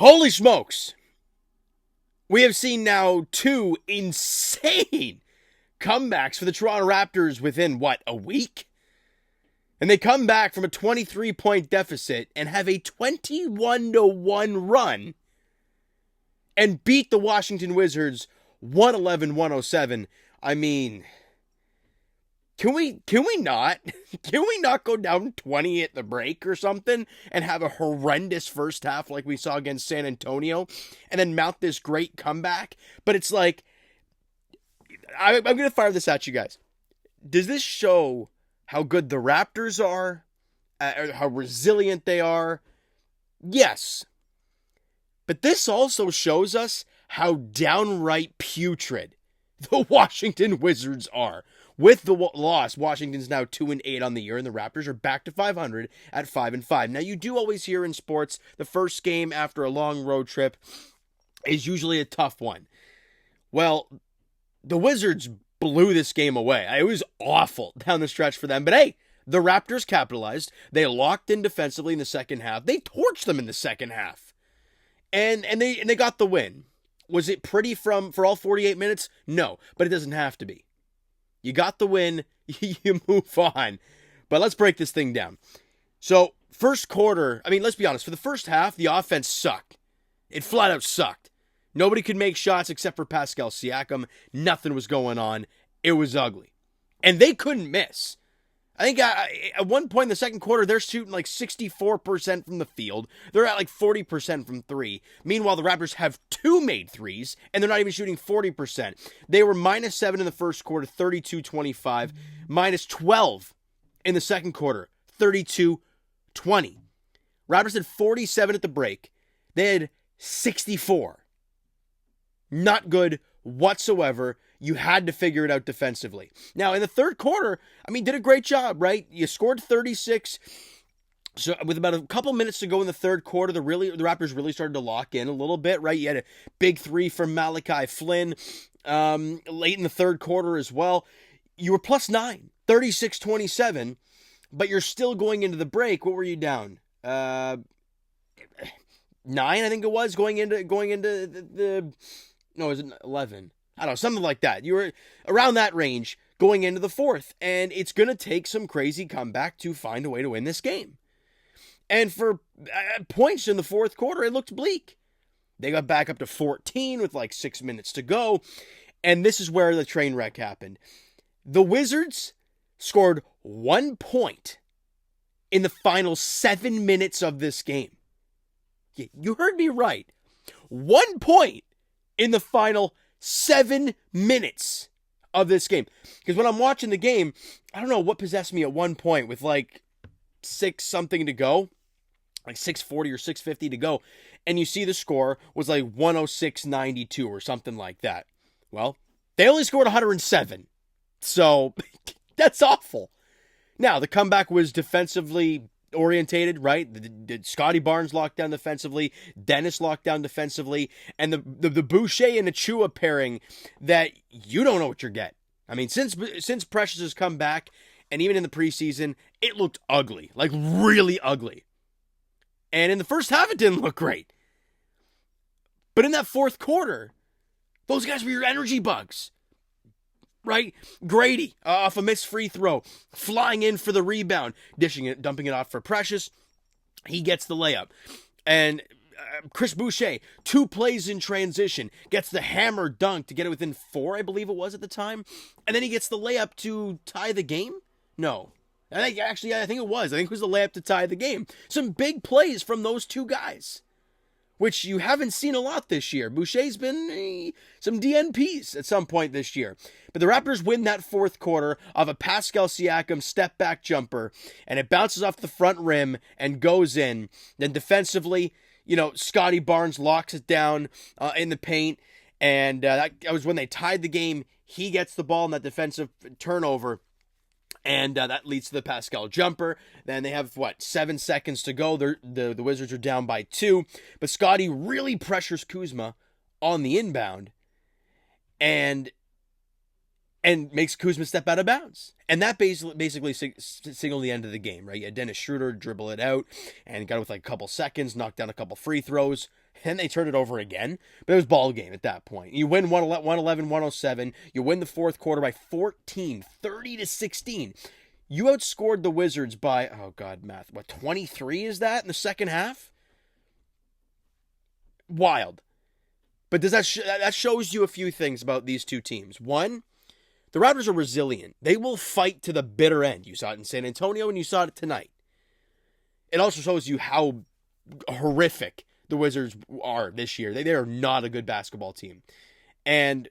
Holy smokes. We have seen now two insane comebacks for the Toronto Raptors within, a week? And they come back from a 23-point deficit and have a 21-1 run and beat the Washington Wizards 111-107. I mean, can we not go down 20 at the break or something and have a horrendous first half like we saw against San Antonio and then mount this great comeback? But it's like, I'm going to fire this at you guys. Does this show how good the Raptors are? How resilient they are? Yes. But this also shows us how downright putrid the Washington Wizards are. With the loss, Washington's now 2-8 on the year, and the Raptors are back to 500 at 5-5. Now, you do always hear in sports, the first game after a long road trip is usually a tough one. Well, the Wizards blew this game away. It was awful down the stretch for them. But hey, the Raptors capitalized. They locked in defensively in the second half. They torched them in the second half. And they got the win. Was it pretty for all 48 minutes? No, but it doesn't have to be. You got the win, you move on. But let's break this thing down. So, first quarter, let's be honest. For the first half, the offense sucked. It flat out sucked. Nobody could make shots except for Pascal Siakam. Nothing was going on. It was ugly. And they couldn't miss. I think at one point in the second quarter, they're shooting like 64% from the field. They're at like 40% from three. Meanwhile, the Raptors have two made threes, and they're not even shooting 40%. They were -7 in the first quarter, 32-25. -12 in the second quarter, 32-20. Raptors had 47 at the break. They had 64. Not good whatsoever. You had to figure it out defensively. Now, in the third quarter, did a great job, right? You scored 36. So with about a couple minutes to go in the third quarter, the Raptors really started to lock in a little bit, right? You had a big three from Malachi Flynn late in the third quarter as well. You were +9, 36-27, but you're still going into the break. What were you down? 9, I think it was, going into the no, it was 11. I don't know, something like that. You were around that range going into the fourth, and it's going to take some crazy comeback to find a way to win this game. And for points in the fourth quarter, it looked bleak. They got back up to 14 with like 6 minutes to go, and this is where the train wreck happened. The Wizards scored 1 point in the final 7 minutes of this game. You heard me right. 1 point in the final 7 minutes of this game. Because when I'm watching the game, I don't know what possessed me at one point with like 6 something to go, like 6:40 or 6:50 to go, and you see the score was like 106-92 or something like that. Well, they only scored 107. So that's awful. Now, the comeback was defensively orientated, right? Did Scotty Barnes lock down defensively, Dennis locked down defensively, and the Boucher and Achua pairing that you don't know what you're getting. Since Precious has come back, and even in the preseason, it looked ugly, like really ugly. And in the first half, it didn't look great. But in that fourth quarter, those guys were your energy bugs. Right? Grady off a missed free throw, flying in for the rebound, dishing it, dumping it off for Precious. He gets the layup. And Chris Boucher, 2 plays in transition, gets the hammer dunk to get it within 4, I believe it was at the time. And then he gets the layup to tie the game? No. I think it was. I think it was the layup to tie the game. Some big plays from those two guys, which you haven't seen a lot this year. Boucher's been some DNPs at some point this year. But the Raptors win that fourth quarter of a Pascal Siakam step-back jumper, and it bounces off the front rim and goes in. Then defensively, Scotty Barnes locks it down in the paint, and that was when they tied the game. He gets the ball in that defensive turnover, and that leads to the Pascal jumper. Then they have, 7 seconds to go. The Wizards are down by 2. But Scotty really pressures Kuzma on the inbound and makes Kuzma step out of bounds. And that basically signaled the end of the game, right? You had Dennis Schroeder dribble it out and got it with like a couple seconds, knocked down a couple free throws, And they turned it over again, but it was ball game at that point. You win 111-107. You win the fourth quarter by 14, 30-16. You outscored the Wizards by, oh God, math, what, 23 is that in the second half? Wild. But does that shows you a few things about these two teams. One, the Raptors are resilient. They will fight to the bitter end. You saw it in San Antonio and you saw it tonight. It also shows you how horrific the Wizards are this year. They are not a good basketball team. And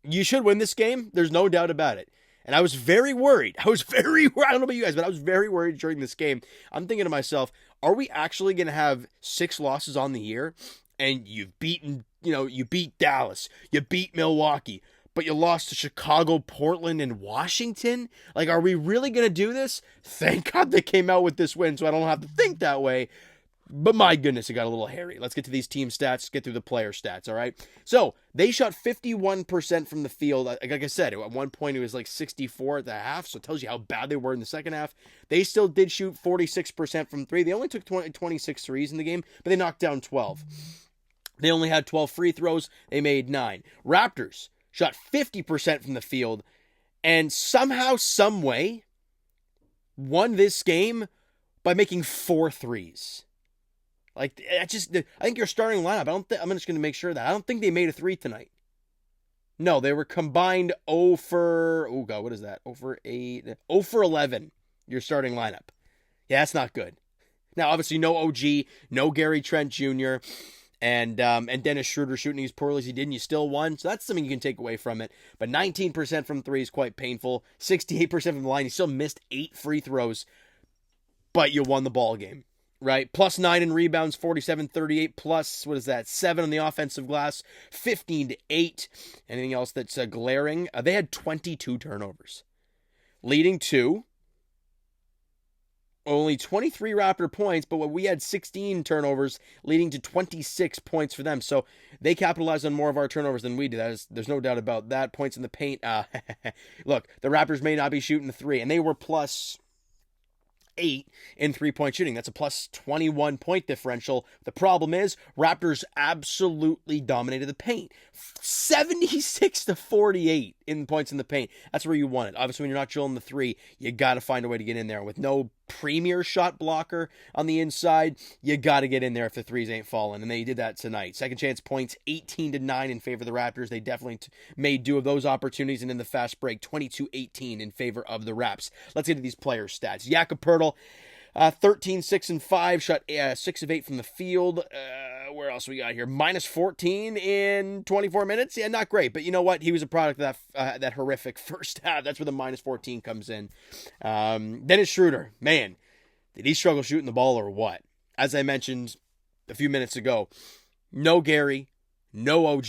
you should win this game. There's no doubt about it. And I was very worried. I don't know about you guys, but I was very worried during this game. I'm thinking to myself, are we actually going to have 6 losses on the year? And you've beaten, you beat Dallas. You beat Milwaukee. But you lost to Chicago, Portland, and Washington? Like, are we really going to do this? Thank God they came out with this win so I don't have to think that way. But my goodness, it got a little hairy. Let's get to these team stats, get through the player stats, all right? So, they shot 51% from the field. Like I said, at one point it was like 64 at the half, so it tells you how bad they were in the second half. They still did shoot 46% from 3. They only took 26 threes in the game, but they knocked down 12. They only had 12 free throws. They made 9. Raptors shot 50% from the field, and somehow, some way, won this game by making 4 threes. Like, I think your starting lineup, I'm just going to make sure that. I don't think they made a 3 tonight. No, they were combined 0 for 8, 0 for 11, your starting lineup. Yeah, that's not good. Now, obviously, no OG, no Gary Trent Jr., and Dennis Schroeder shooting as poorly as he did, and you still won. So that's something you can take away from it. But 19% from 3 is quite painful. 68% from the line. You still missed 8 free throws, but you won the ball game. Right? Plus 9 in rebounds, 47-38, plus, 7 on the offensive glass, 15-8. Anything else that's glaring? They had 22 turnovers, leading to only 23 Raptor points, but we had 16 turnovers, leading to 26 points for them. So they capitalized on more of our turnovers than we did. There's no doubt about that. Points in the paint. Look, the Raptors may not be shooting the 3, and they were plus 8 in 3-point shooting. That's a plus 21 point differential. The problem is Raptors absolutely dominated the paint. 76-48 in points in the paint. That's where you want it. Obviously, when you're not drilling the 3, you got to find a way to get in there. With no premier shot blocker on the inside, you got to get in there if the 3s ain't falling, and they did that tonight. Second chance points, 18-9 in favor of the Raptors. They definitely made do of those opportunities, and in the fast break, 22-18 in favor of the Raps. Let's get to these player stats. Jakob Poeltl, 13, 6, and 5, shot 6 of 8 from the field. Where else we got here? Minus 14 in 24 minutes. Yeah, not great, but you know what? He was a product of that horrific first half. That's where the minus 14 comes in. Dennis Schroeder, man, did he struggle shooting the ball or what? As I mentioned a few minutes ago, no Gary, no OG.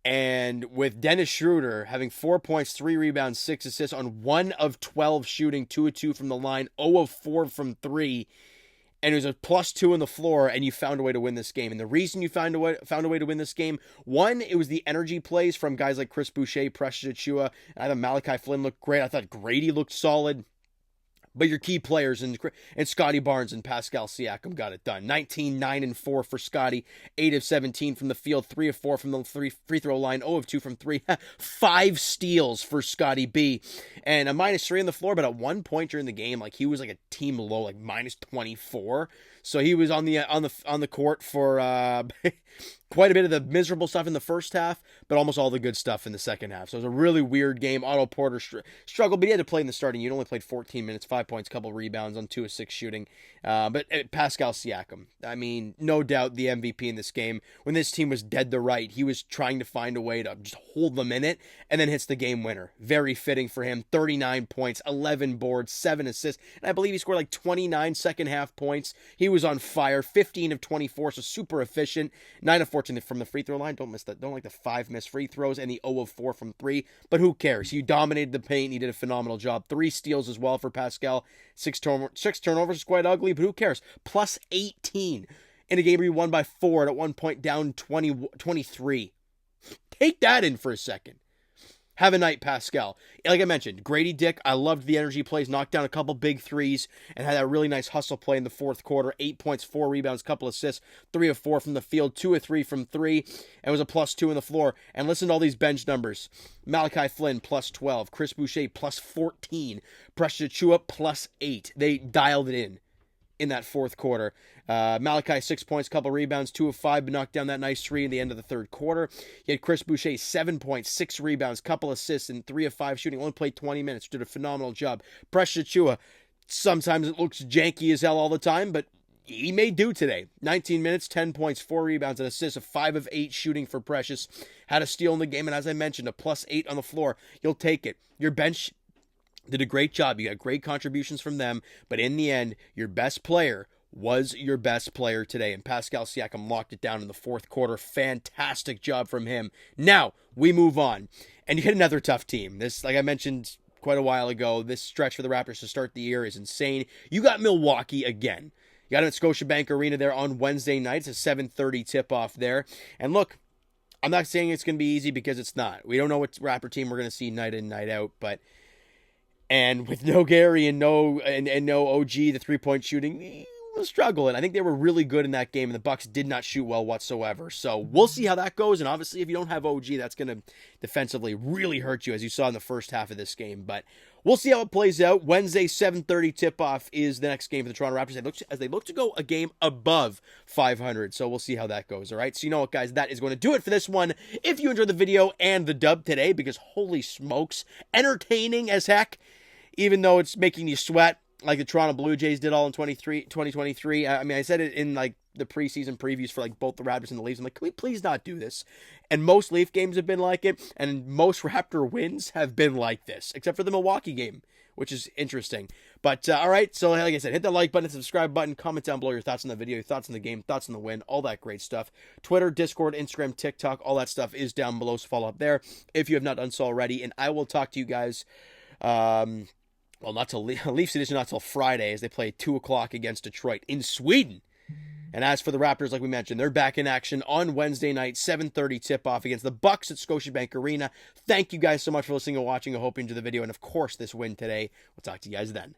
And with Dennis Schroeder having 4 points, 3 rebounds, 6 assists on 1 of 12 shooting, 2 of 2 from the line, 0 of 4 from 3, and it was a plus 2 on the floor, and you found a way to win this game. And the reason you found a way to win this game, one, it was the energy plays from guys like Chris Boucher, Precious Achiuwa. I thought Malachi Flynn looked great. I thought Grady looked solid. But your key players and Scotty Barnes and Pascal Siakam got it done. 19, 9, and 4 for Scotty. 8 of 17 from the field. 3 of 4 from the free throw line. 0 of 2 from 3. 5 steals for Scotty B. And a minus 3 on the floor. But at one point during the game, like he was like a team low, like minus 24. So he was on the court for quite a bit of the miserable stuff in the first half, but almost all the good stuff in the second half. So it was a really weird game. Otto Porter struggled, but he had to play in the starting. He only played 14 minutes, 5 points, couple rebounds on 2 of 6 shooting. But Pascal Siakam, I mean, no doubt the MVP in this game. When this team was dead to right, he was trying to find a way to just hold them in it, and then hits the game winner. Very fitting for him. 39 points, 11 boards, 7 assists, and I believe he scored like 29 second half points. He was on fire. 15 of 24, so super efficient. 9 of 14 from the free throw line. Don't miss that. Don't like the 5 missed free throws and the 0 of 4 from 3. But who cares? He dominated the paint. He did a phenomenal job. 3 steals as well for Pascal. 6 turnovers is quite ugly, but who cares? Plus 18 in a game where you won by 4 and at one point down 23. Take that in for a second. Have a night, Pascal. Like I mentioned, Grady Dick, I loved the energy plays, knocked down a couple big threes, and had that really nice hustle play in the fourth quarter. 8 points, 4 rebounds, couple assists, 3 of 4 from the field, 2 of 3 from 3, and was a +2 on the floor. And listen to all these bench numbers. Malachi Flynn, +12. Chris Boucher, +14. Precious Achiuwa, +8. They dialed it in that fourth quarter. Malachi, 6 points, couple rebounds, 2 of 5, but knocked down that nice 3 in the end of the third quarter. You had Chris Boucher, 7 points, 6 rebounds, couple assists, and 3 of 5 shooting. Only played 20 minutes, did a phenomenal job. Precious Achiuwa, sometimes it looks janky as hell all the time, but he may do today. 19 minutes, 10 points, 4 rebounds, and assists, a 5 of 8 shooting for Precious. Had a steal in the game, and as I mentioned, a +8 on the floor. You'll take it. Your bench did a great job. You got great contributions from them, but in the end, your best player was your best player today, and Pascal Siakam locked it down in the fourth quarter. Fantastic job from him. Now, we move on, and you hit another tough team. This, like I mentioned quite a while ago, this stretch for the Raptors to start the year is insane. You got Milwaukee again. You got them at Scotiabank Arena there on Wednesday night. It's a 7:30 tip-off there, and look, I'm not saying it's going to be easy because it's not. We don't know what Raptor team we're going to see night in, night out, and with no Gary and no OG, the three-point shooting was struggling. I think they were really good in that game, and the Bucks did not shoot well whatsoever. So we'll see how that goes. And obviously, if you don't have OG, that's going to defensively really hurt you, as you saw in the first half of this game. But we'll see how it plays out. Wednesday, 7:30 tip-off is the next game for the Toronto Raptors as they look to go a game above 500. So we'll see how that goes, all right? So you know what, guys? That is going to do it for this one. If you enjoyed the video and the dub today, because holy smokes, entertaining as heck, even though it's making you sweat, like the Toronto Blue Jays did all in 2023. I mean, I said it in like the preseason previews for like both the Raptors and the Leafs. I'm like, can we please not do this? And most Leaf games have been like it, and most Raptor wins have been like this, except for the Milwaukee game, which is interesting. But all right, so like I said, hit the like button, subscribe button, comment down below your thoughts on the video, your thoughts on the game, thoughts on the win, all that great stuff. Twitter, Discord, Instagram, TikTok, all that stuff is down below, so follow up there if you have not done so already. And I will talk to you guys. Well, not till Leafs edition, not till Friday, as they play 2 o'clock against Detroit in Sweden. And as for the Raptors, like we mentioned, they're back in action on Wednesday night, 7:30 tip-off against the Bucks at Scotiabank Arena. Thank you guys so much for listening and watching. I hope you enjoyed the video, and of course, this win today. We'll talk to you guys then.